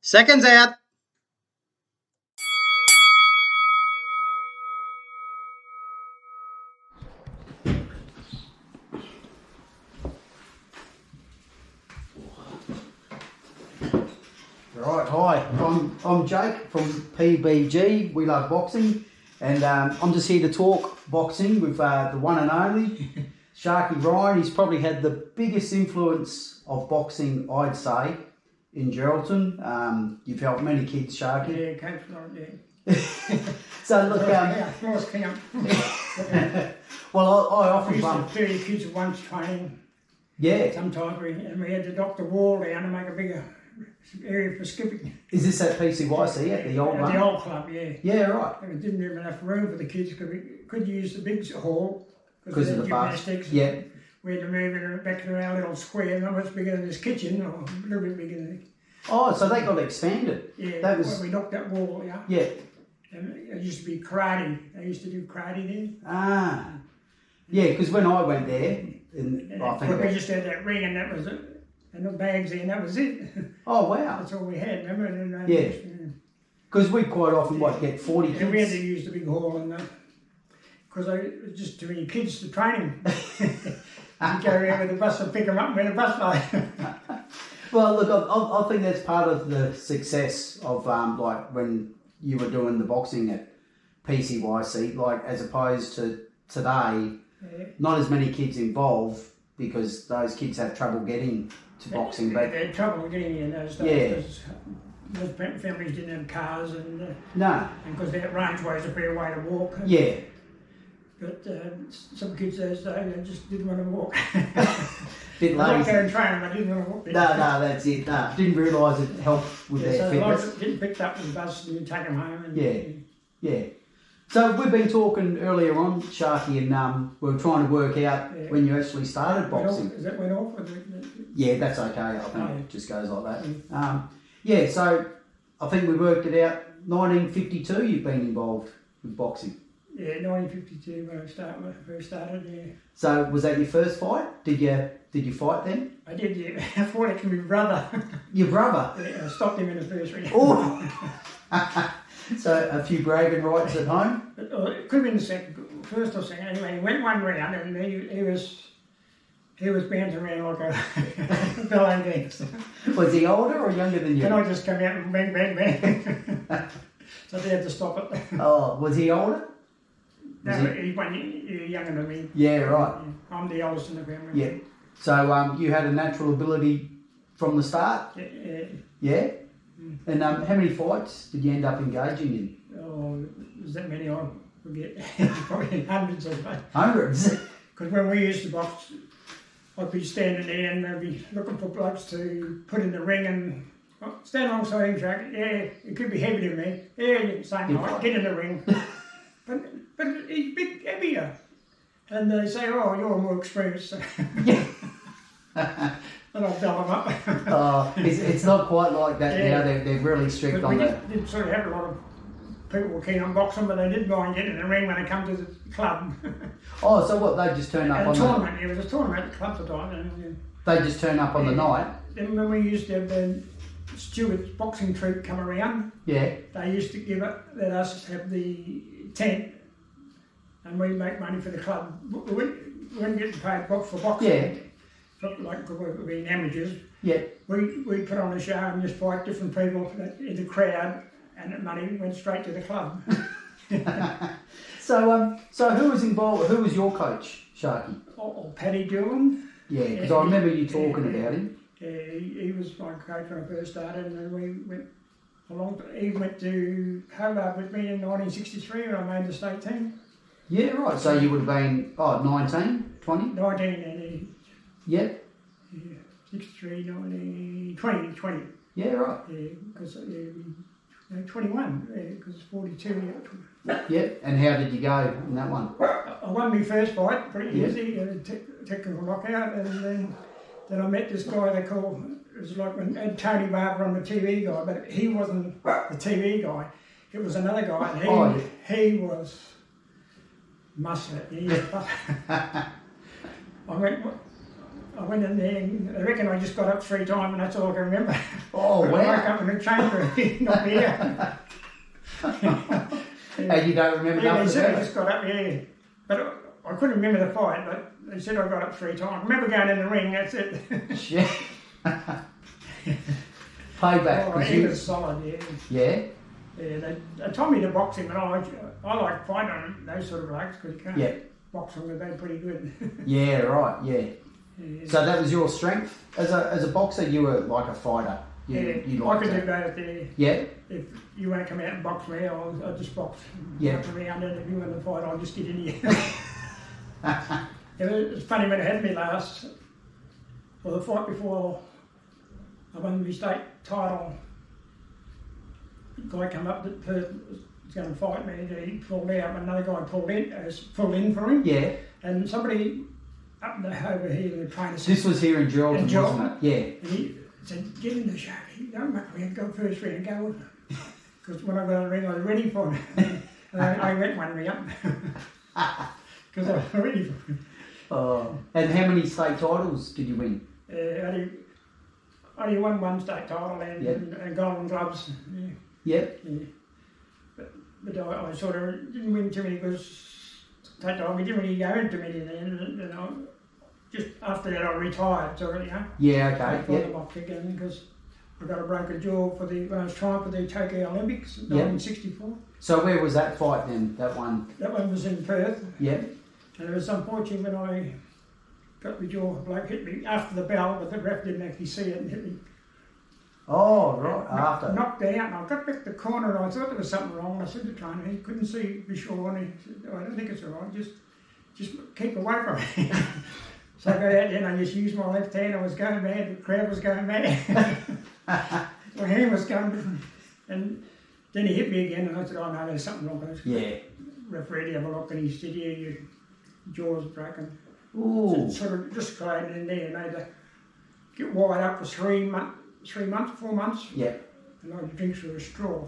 Seconds out. Right, hi, I'm Jake from PBG, We Love Boxing, and I'm just here to talk boxing with the one and only Sharkey Ryan. He's probably had the biggest influence of boxing, I'd say, in Geraldton. You've helped many kids, Sharkey. Yeah, Coach Lawrence, yeah. So look, Force camp. well, I We often used to 30 kids at once training. yeah. Sometimes we had to knock the wall down to make a bigger area for skipping. Is this at PCYC at the old At one? the old club, yeah. Yeah, right. And we didn't have enough room for the kids because we could use the big hall Because of the bus. gymnastics. Yeah. We had to move it back to our little square, not much bigger than this kitchen, or a little bit bigger than Oh, so they got expanded. yeah. That was Well, we knocked that wall, yeah. yeah. And it used to be karate. They used to do karate there. Ah, yeah. Because when I went there, And I think we about, just had that ring and that was it. And the bags there and that was it. oh wow. That's all we had, remember? And, Yeah. Because we quite often might get 40 kids. And we had to use the big hall and because it was just too many kids to train them. You go around with the bus and pick them up with a bus line. Well, look, I think that's part of the success of like when you were doing the boxing at PCYC, like as opposed to today, Yeah. not as many kids involved because those kids have trouble getting to boxing. But They had trouble getting in those days. Yeah. Because most families didn't have cars and no, because that range was a better way to walk. yeah. But some kids those days, they just didn't want to walk. Bit I liked lazy. going training, I didn't want to walk. No, that's it. No, didn't realise it helped with Yeah, their so a lot fitness. of getting picked up with the bus and you take them home. And, Yeah. Yeah. So we've been talking earlier on, Sharky, and we were trying to work out Yeah. when you actually started Went off- boxing. Is that went off? Or Yeah, that's okay. I think Oh, yeah. it just goes like that. Yeah, so I think we worked it out. 1952, you've been involved with boxing. Yeah, 1952 when I first started. Yeah, So was that your first fight? Did you fight then? I did. Yeah, I fought actually my brother. Your brother. Yeah, I stopped him in the first round. Oh. So a few bragging rights at home. But, it could have been the second, first or second. Anyway, he went one round and he was bouncing around like a ballet dancer. Was he older or younger than you? Then I just come out and bang, bang, bang. So they had to stop it. Oh, was he older? No, Was he's one year younger than me. Yeah, right. Yeah, I'm the oldest in the family. Yeah. So you had a natural ability from the start? Yeah. Yeah? And how many fights did you end up engaging in? Oh, there's that many, I forget. Probably hundreds of them. Hundreds? Because when we used to box, I'd be standing there and they'd be looking for blokes to put in the ring and stand alongside him, Sharkey. Yeah, it could be heavier than me. Yeah, same height, get in the ring. but he's big, heavier. And they say, oh, you're more experienced. Yeah. And I'll tell them up. It's not quite like that Yeah. now. They're really strict But on we that. did sort of have a lot of people were keen on boxing, but they did mind getting in the ring when they come to the club. Oh, so what? They just turn up And a on the... tournament, it was a tournament at the club at the time. And, They just turn up on the night? then when we used to have the stewards boxing troop come around, Yeah. they used to let us have the tent and we make money for the club. We wouldn't get paid for boxing. Yeah. Like we were being amateurs. Yeah. We put on a show and just fight different people in the crowd and the money went straight to the club. So who was involved? Who was your coach, Sharky? Or Paddy Doolan. Yeah, because I remember you talking about him. He was my coach when I first started, and then we went along. He went to Hobart with me in 1963 when I made the state team. Yeah, right. So you would have been 19, 20? 19 and Yeah. 63, 19, 20. Yeah, right. Yeah, because 21, because it's 42. Yeah. And how did you go in that one? I won my first fight pretty Yeah. easy, technical knockout, and then I met this guy they called, it was like when had Tony Barber on the TV guy, but he wasn't the TV guy, it was another guy, and he was muscular. I went I went in there and I reckon I just got up 3 times and that's all I can remember. Oh, I wow. woke up in the chamber, not there. And you don't remember Yeah, they nothing said I about just got up, yeah. But I couldn't remember the fight, but they said I got up 3 times. I remember going in the ring, that's it. it? Yeah. Payback. Oh, 'cause he you- was solid, yeah. yeah? Yeah, they told me to box him, and I like fighting those sort of blokes because you can't Yeah. box them, they're pretty good. Yeah, right, yeah. Yeah. So that was your strength? As a boxer, you were like a fighter? You I liked could do that? both there. Yeah? If you want to come out and box me, I'll just box. Yeah. Up around, and if you want to fight, I'll just get in here. It was funny when it had me last, well, the fight before I won my state title, the guy come up that was going to fight me, he pulled out, and another guy pulled in for him, Yeah. and somebody up over here, the trainer said, This was here in Geraldton, In Geraldton. wasn't it? and he said, get in the Sharkey, don't make me go first ring, go. Because when I got in the ring, I was ready for him. And I went one ring up. Because I was ready for him. Yeah. And how many state titles did you win? Only won one state title and, Yep. and golden gloves. Yeah. Yep. Yeah. But I sort of didn't win too many because that time we didn't really go into many then. You know, just after that I retired, sort of, you know. Yeah, I okay. thought Yep. about again because I got a broken jaw when I was trying for the Tokyo Olympics in Yep. 1964. So where was that fight then, that one? That one was in Perth. Yep. And it was unfortunate when I got my jaw, a bloke hit me after the bell, but the ref didn't actually see it and hit me. Oh, right, after. Knocked out, and I got back to the corner and I thought there was something wrong. I said to the trainer, he couldn't see me sure, and he said, I don't think it's all right, just keep away from me. So I got out there and I just used my left hand, I was going mad, the crowd was going mad. My hand was going, and then he hit me again and I said, oh no, there's something wrong with this. Yeah. Referee had a look and he said, yeah, your jaw's broken. Ooh. Sort of just got in there and they had to get wired up for 4 months, Yep. and I'd drink through a straw.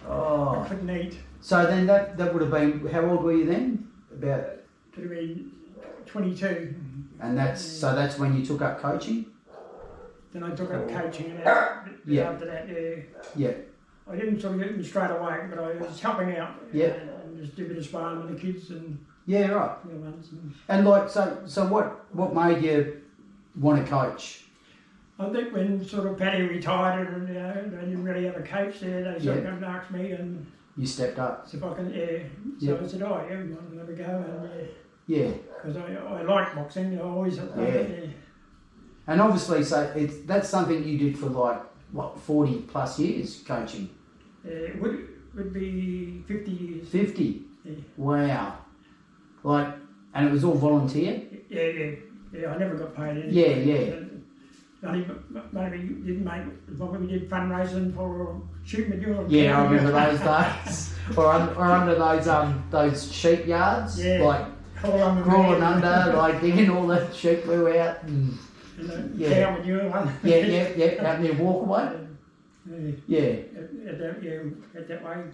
Oh. I couldn't eat. So then that would have been, how old were you then? About, Could have been 22. and that's when you took up coaching? Then I took up coaching and Yeah. after that, yeah. Yeah. I didn't sort of get them straight away, but I was helping out. Yeah. And just did a bit of sparring with the kids and Yeah, right. the ones. And like, so what made you want to coach? I think when sort of Paddy retired and they didn't really have a coach there, they sort of come and asked me and You stepped up. see if I can, yeah. So I said, oh yeah, I'll never go and Yeah. because I like boxing, I always have done it. Yeah. And obviously, so that's something you did for like, what, 40 plus years coaching? It would be 50 years. 50? Yeah. Wow. Like, and it was all volunteer? Yeah, I never got paid anything. Yeah. Maybe didn't make, when we did fundraising for shooting the deal. Yeah, I remember those days. or under those sheep yards, Yeah. like crawling under, like digging all the sheep blew out. And, yeah. Cow manure one. yeah, out near Walkaway. Yeah. At that way.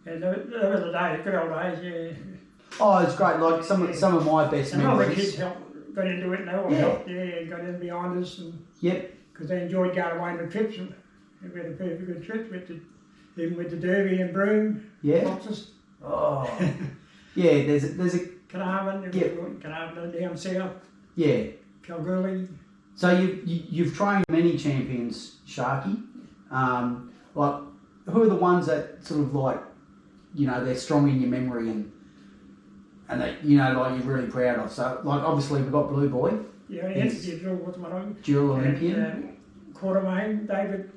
Yeah, those were the days, good old days, yeah. Oh, it's great. Like some of my best And all the kids memories. got into it and they all helped, got in behind us. And Yep. because they enjoyed going away on the trips. And we had a perfect good trip, even with the derby and broom boxes. Oh. Yeah, there's a Carnarvon, Carnarvon down south, yeah. Kalgoorlie. So you've trained many champions, Sharkey. Like, who are the ones that sort of like, you know, they're strong in your memory and they, you know, like you're really proud of? So, like, obviously we've got Blueboy. Yeah, yes. What's my name? Dual Olympian. Quartermain, David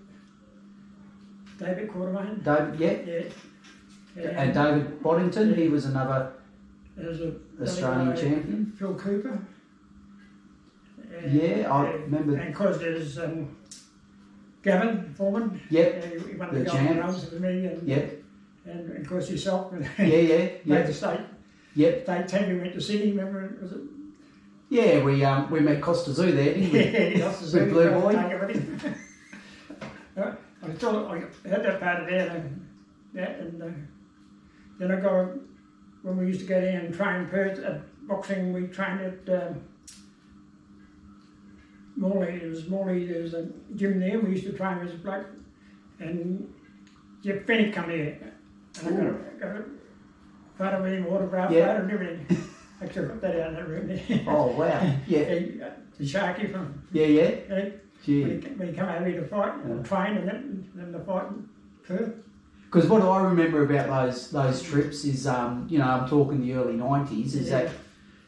Quartermain. David, and David Boddington, he was another Australian champion. Phil Cooper. I remember. And of course there's Gavin Foreman. Yep. He won The the gold champ. runs with me. And, Yep. And of course yourself. Yeah. Made the state. Yep. State team. We went to Sydney. Remember? Was it? Yeah, we met Costa Zoo there, didn't we? Yeah, with Blueboy. I thought I had that part of there and then I got, when we used to go down and train Perth at boxing, we trained at Morley, there was a gym there, we used to train as a bloke, and Jeff Fennick come here, and I got a photo with him, autograph photo and everything. Actually, I put that out in that room there. Oh, wow. Yeah. The Sharkey from... Yeah. When he come over here to fight, train and then the fight in Perth. Because what I remember about those trips is, you know, I'm talking the early 90s, is that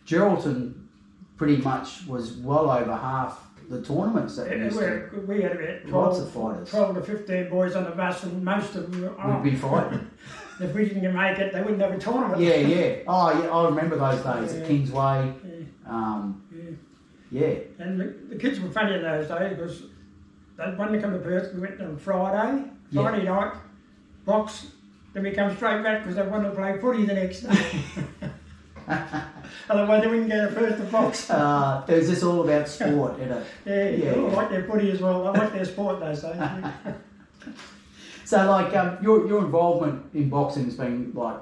Geraldton pretty much was well over half the tournaments that we had about 12, lots of fighters. 12 to 15 boys on the bus, and most of them would be fighting. If we didn't make it, they wouldn't have a tournament. Yeah. Oh, yeah, I remember those days at Kingsway. Yeah. And the kids were funny in those days because they'd want to come to Perth. We went on Friday night, box, then we come straight back because they wanted to play footy the next day. Otherwise, they wouldn't get a first to box. It was just all about sport, isn't it? Yeah. I like their footy as well. I like their sport those days. So, like, your involvement in boxing has been like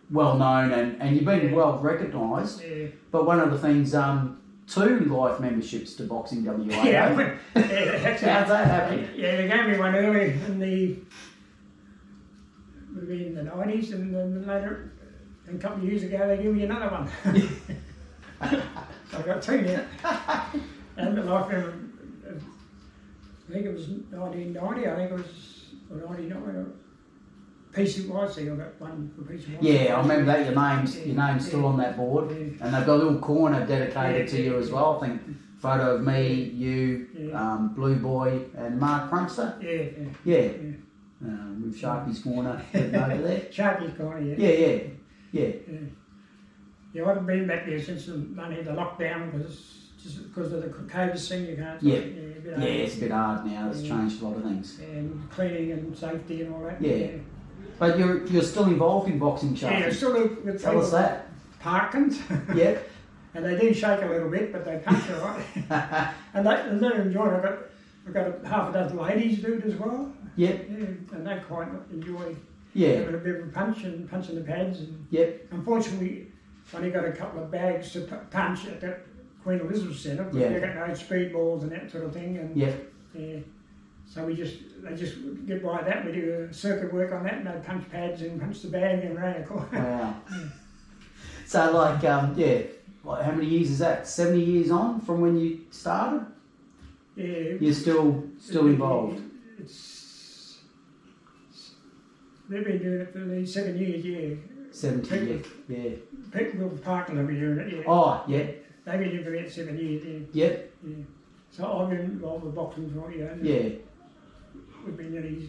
well known, and you've been well recognised. Yeah. But one of the things, 2 life memberships to Boxing WA. Yeah, how's that happen? Yeah, they gave me one early in the 90s, and then later, a couple of years ago, they gave me another one. So I got 2 now. And the life member, I think it was 1990. I think it was 99. PCYC, I got one for PCYC. Yeah, I remember that. Your name's still on that board, and they've got a little corner dedicated to you as well. I think photo of me, you, Blueboy, and Mark Prunster. Yeah. With Sharkey's corner over there. Sharkey's corner, Yeah. Yeah, I haven't been back there since the lockdown because of the COVID thing. You can't. Yeah, it's a bit hard now. It's changed a lot of things. And cleaning and safety and all that. Yeah. But you're still involved in boxing, Sharkey? Yeah, still with Tell us that. Parkins. Yeah. And they do shake a little bit, but they punch all right. and they enjoy it. I've got half a dozen ladies do it as well. Yep. Yeah, and they quite enjoy having a bit of a punch and punching the pads. And unfortunately, only got a couple of bags to punch at that Queen Elizabeth Centre, but they got no speed balls and that sort of thing. And so they just get by that. We do a circuit work on that, and they punch pads and punch the bag and around the corner. Wow. So, like, how many years is that? 70 years on from when you started? Yeah. You're still involved? They've been doing it for these 7 years, 70 years, People with Parkland have been doing it, Oh, yeah. They've been doing it for about 7 years, Yeah. So I've been involved with boxing for, We've been nearly,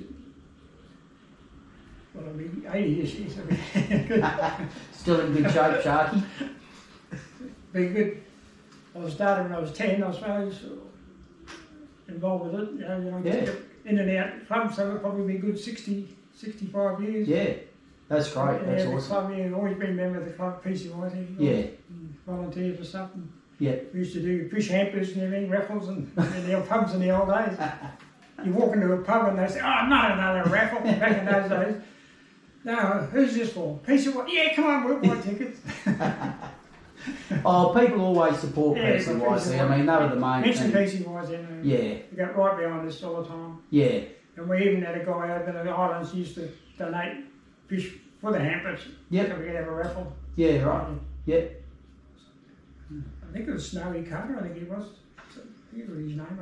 I'll be 80 years, so Still in good shape, Sharkey? Been good. I started when I was 10, I suppose, involved with it, in and out club, so it'll probably be good 65 years. Yeah, that's great, that's awesome. Club, I've always been a member of the club, PCYT. Volunteer for something. Yeah. We used to do fish hampers and everything, raffles and the old pubs in the old days. You walk into a pub and they say, oh, not another raffle, back in those days. No, who's this for? PCYT? Yeah, come on, we'll buy tickets. Oh, people always support PCYT. I mean, they were the main thing. Mention PCYT. They got right behind us all the time. Yeah. And we even had a guy over in the islands who used to donate fish for the hampers. Yep. So we could have a raffle. Yeah, right. Yep. I think it was Snowy Carter, I think he was. I think it was his name.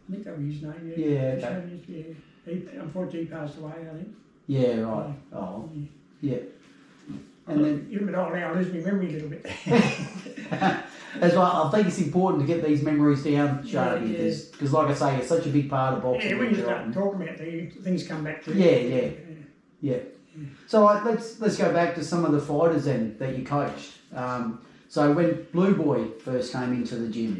I think that was his name, He, unfortunately, he passed away, I think. Yeah, right. And then you're a bit old now, I lose my memory a little bit. That's why I think it's important to get these memories down, Sharkey, because like I say, it's such a big part of boxing. Yeah, when you start talking about things come back to you. Yeah. So let's go back to some of the fighters then that you coached. So when Blueboy first came into the gym,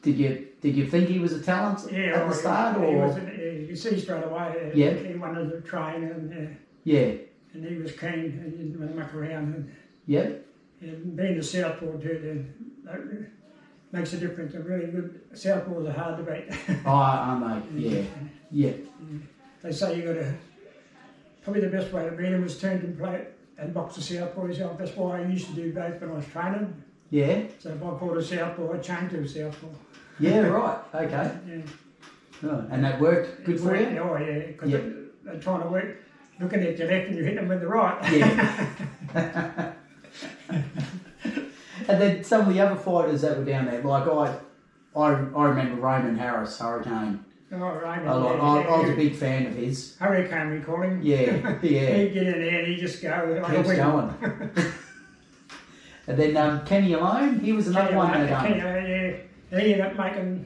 did you think he was a talent at the start, or you see straight away? He wanted to train, and he was keen. He didn't want to muck around. And being a southpaw too, that makes a difference. A really good southpaws are hard to beat. Aren't they? Yeah. They say you got to. Probably the best way to beat him was turn and play and box a southpaw yourself. That's why I used to do both when I was training. Yeah. So if I pulled a southpaw, I changed to a southpaw. Yeah, right. Okay. Yeah. Oh, and that worked good for you? Oh, yeah, because they're trying to work, looking at your left and you hit them with the right. Yeah. And then some of the other fighters that were down there, like I remember Raymond Harris, Hurricane. Oh, right. I was a big fan of his. Hurricane, we call him. Yeah. He'd get in there and he'd just go. Keeps going. And then Kenny Alone, he was another one that he ended up making.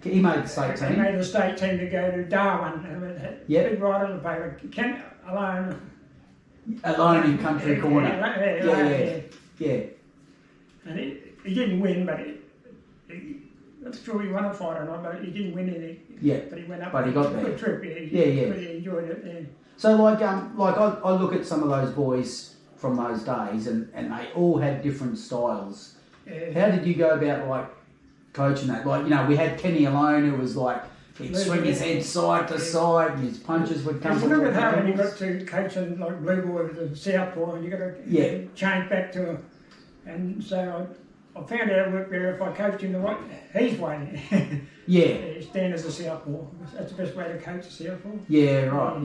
He made the state He team. made the state team to go to Darwin. Big right on the paper. Ken Alone. Alone in Country Corner. Yeah. And he didn't win, but not sure he won a fight or not, but he didn't win any. Yeah. But he went up. But he got there. Good trip. Yeah. Really enjoyed it. Yeah. So like I look at some of those boys from those days, and they all had different styles. How did you go about like coaching that? Like, you know, we had Kenny Alone, who was like, he'd swing his head side to side and his punches would come. It's a little bit hard when you got to coaching like Blueboy with the southpaw and you got to change back to him. And so I found out it worked better if I coached him the right his way. Stand as a southpaw. That's the best way to coach a southpaw. Yeah, right.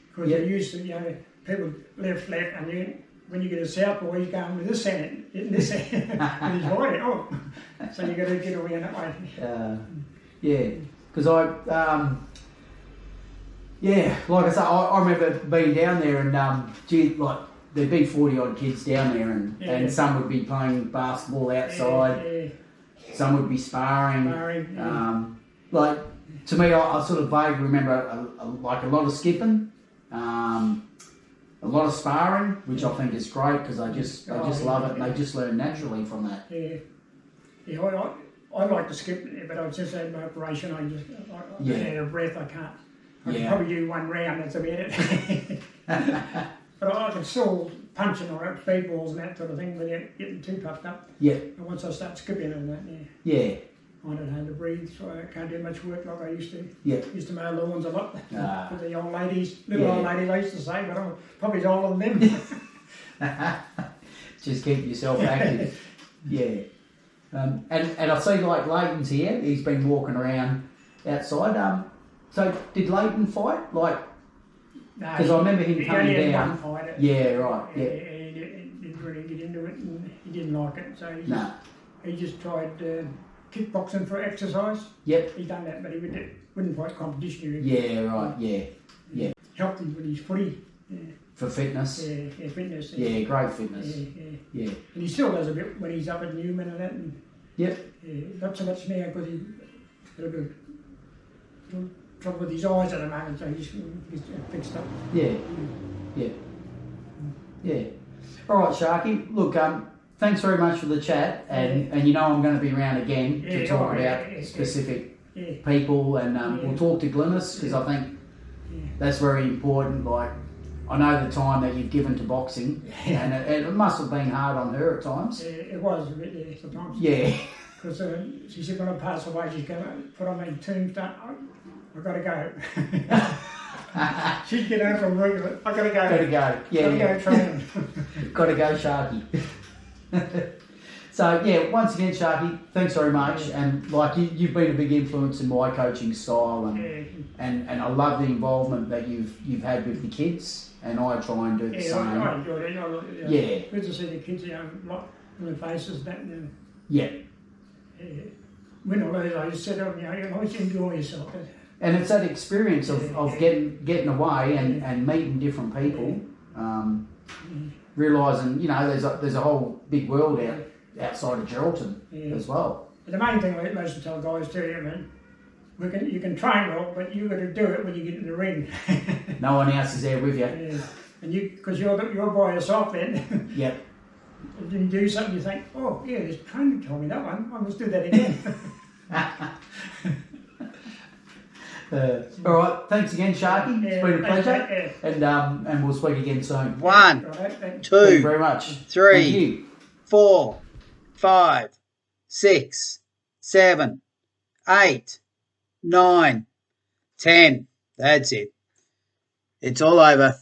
Because you're used to, you know, people left, and you, when you get a southpaw, he's going with this hand, hitting this hand, and he's right. Oh, so you got to get away in that way. Because like I say, I remember being down there and like there'd be 40 odd kids down there, and some would be playing basketball outside, some would be sparring. Like to me, I sort of vaguely remember like a lot of skipping, a lot of sparring, which I think is great because I just love it, and they just learn naturally from that. I like to skip, but I just had my operation. I just out of breath. I can't. I can probably do one round. That's about it. But I can still punch and or speed balls and that sort of thing without getting too puffed up. And once I start skipping and that, I don't have to breathe, so I can't do much work like I used to. Used to mow lawns a lot with the old ladies, old ladies I used to say, but I'm probably older than them. Just keep yourself active. And I see like Leighton's here, he's been walking around outside. So did Leighton fight? Like, because I remember him coming down. Fight, He didn't really get into it and he didn't like it, so he just tried kickboxing for exercise. He done that, but he wouldn't fight competition. Helped him with his footy. For fitness. Fitness. Great fitness. And he still does a bit when he's up at Newman and that. Not so much now because he's got a bit of trouble with his eyes at the moment, so he's fixed up. All right, Sharky. Look, thanks very much for the chat, and you know I'm going to be around again to talk about specific people, and we'll talk to Glynis because I think that's very important. Like, I know the time that you've given to boxing, and it must have been hard on her at times. It was a bit, sometimes. Because she said when I pass away, she's going to put on my tombstone. I've got to go. She'd get home from work. I've got to go. Got to go. Got to go train. Got to go, Sharky. So once again, Sharky, thanks very much. And like you've been a big influence in my coaching style, and I love the involvement that you've had with the kids, and I try and do the same. I enjoyed it. Good to see the kids, on their faces. Win or lose, I just sit up, you always enjoy yourself. And it's that experience of getting away and meeting different people, realising, there's a whole big world outside of Geraldton as well. But the main thing I most tell guys too, you can train well, but you've got to do it when you get in the ring. No one else is there with you. And because you're by yourself then. If you do something, you think, oh yeah, this trainer told me that one. I must do that again. All right, thanks again, Sharky. It's been a pleasure, and we'll speak again soon. 1, 2, Thank you very much. 3, 4, 5, 6, 7, 8, 9, 10. That's it. It's all over.